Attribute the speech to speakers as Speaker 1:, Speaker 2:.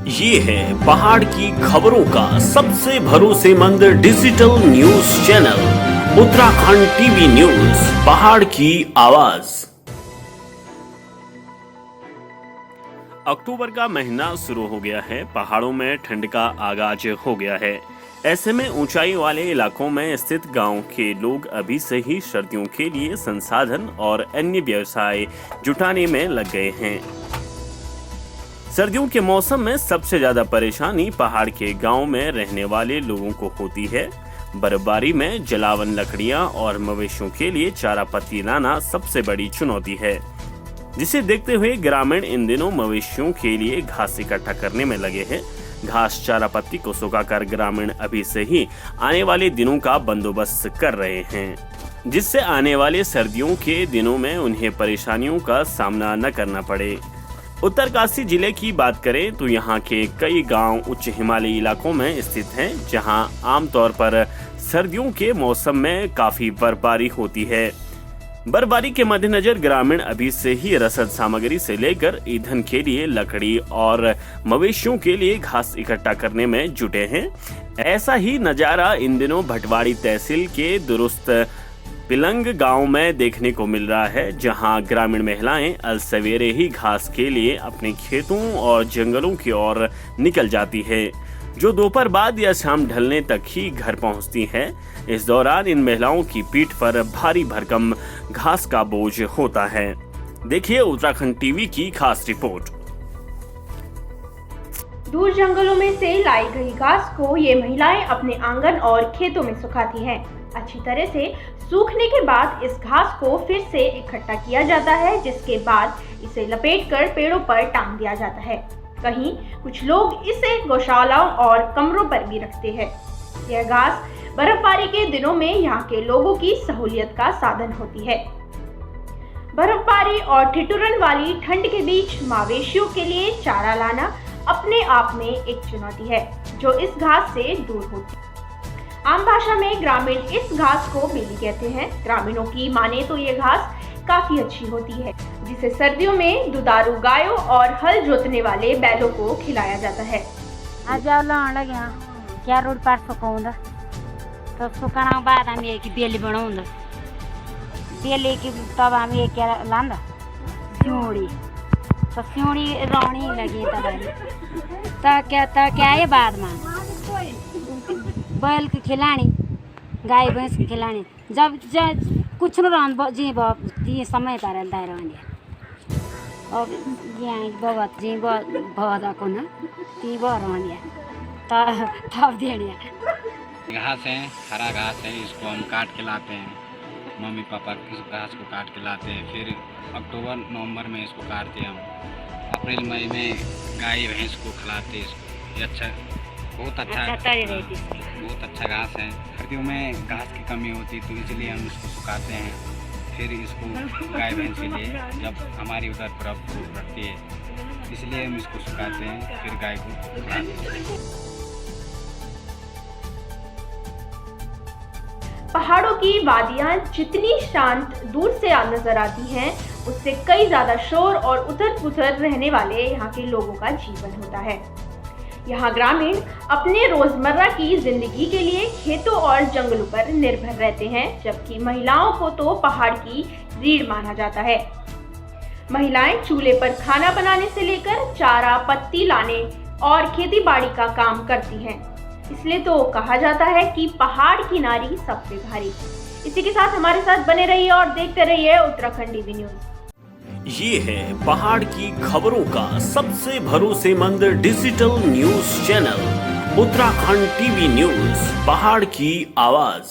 Speaker 1: ये है पहाड़ की खबरों का सबसे भरोसेमंद digital news channel Uttarakhand TV news, पहाड़ की आवाज। अक्टूबर का महीना शुरू हो गया है। पहाड़ों में ठंड का आगाज हो गया है। ऐसे में ऊंचाई वाले इलाकों में स्थित गांव के लोग अभी से ही सर्दियों के लिए संसाधन और अन्य व्यवसाय जुटाने में लग गए हैं। सर्दियों के मौसम में सबसे ज्यादा परेशानी पहाड़ के गांव में रहने वाले लोगों को होती है। बर्फबारी में जलावन लकड़ियां और मवेशियों के लिए चारा पत्ती लाना सबसे बड़ी चुनौती है, जिसे देखते हुए ग्रामीण इन दिनों मवेशियों के लिए घास इकट्ठा करने में लगे हैं। घास चारा पत्ती को सुखाकर ग्रामीण अभी से ही आने वाले दिनों का बंदोबस्त कर रहे हैं, जिससे आने वाले सर्दियों के दिनों में उन्हें परेशानियों का सामना न करना पड़े। उत्तरकाशी जिले की बात करें तो यहाँ के कई गांव उच्च हिमालयी इलाकों में स्थित हैं, जहां आमतौर पर सर्दियों के मौसम में काफी बर्फबारी होती है। बर्फबारी के मद्देनजर ग्रामीण अभी से ही रसद सामग्री से लेकर ईंधन के लिए लकड़ी और मवेशियों के लिए घास इकट्ठा करने में जुटे हैं। ऐसा ही नजारा इन दिनों भटवाड़ी तहसील के दुरुस्त पिलंग गांव में देखने को मिल रहा है, जहां ग्रामीण महिलाएं अल सवेरे ही घास के लिए अपने खेतों और जंगलों की ओर निकल जाती है, जो दोपहर बाद या शाम ढलने तक ही घर पहुंचती है। इस दौरान इन महिलाओं की पीठ पर भारी भरकम घास का बोझ होता है। देखिए उत्तराखंड टीवी की खास रिपोर्ट।
Speaker 2: दूर जंगलों में से लाई गई घास को ये महिलाएं अपने आंगन और खेतों में सुखाती हैं। अच्छी तरह से सूखने के बाद इस घास को फिर से इकट्ठा किया जाता है, जिसके बाद इसे लपेटकर पेड़ों पर टांग दिया जाता है। कहीं कुछ लोग इसे गौशालाओं और कमरों पर भी रखते हैं। यह घास बर्फबारी के दिनों में यहाँ के लोगों की सहूलियत का साधन होती है। बर्फबारी और ठिठुरन वाली ठंड के बीच मवेशियों के लिए चारा लाना अपने आप में एक चुनौती है, जो इस घास से दूर होती है। आम भाषा में ग्रामीण इस घास को बेली कहते हैं। ग्रामीणों की माने तो ये घास काफी अच्छी होती है, जिसे सर्दियों में दुधारू गायों और हल जोतने वाले बैलों को खिलाया जाता है।
Speaker 3: क्या रोड पर सुकाउंदा तो सुकाना बाद हम एक बेली बनाउंदा बेली की तब हम एक क्या लांदा सिउड़ी तो सिउड़ी रोनी लगी तब क्या है बाद में बैल की खिलानी, गाय भैंस की खिलानी, जब कुछ न रहा जी समय पर अब बहुत जी बहुत को न ती बहुत तब देने
Speaker 4: घास है, हरा घास है, इसको हम काट के लाते हैं। मम्मी पापा इस घास को काट के लाते हैं, फिर अक्टूबर नवंबर में इसको काटते हैं हम। अप्रैल मई में गाय भैंस को खिलाते हैं इसको। ये अच्छा बहुत अच्छा घास है। सर्दियों में घास की कमी होती तो इसलिए हम इसको सुखाते हैं, फिर इसको गाय भैंस के लिए जब हमारी उधर बर्फ पड़ती है इसलिए हम इसको सुखाते हैं, फिर गाय को खिलाते हैं।
Speaker 2: पहाड़ों की वादियां जितनी शांत दूर से नजर आती हैं, उससे कई ज्यादा शोर और उथल पुथल रहने वाले यहाँ के लोगों का जीवन होता है। यहाँ ग्रामीण अपने रोजमर्रा की जिंदगी के लिए खेतों और जंगलों पर निर्भर रहते हैं, जबकि महिलाओं को तो पहाड़ की रीढ़ माना जाता है। महिलाएं चूल्हे पर खाना बनाने से लेकर चारा पत्ती लाने और खेती बाड़ी का काम करती हैं। इसलिए तो कहा जाता है कि पहाड़ की नारी सब पे भारी। इसी के साथ हमारे साथ बने रहिए और देखते रहिए उत्तराखंड टीवी न्यूज।
Speaker 1: ये है पहाड़ की खबरों का सबसे भरोसेमंद digital news channel Uttarakhand TV news, पहाड़ की आवाज।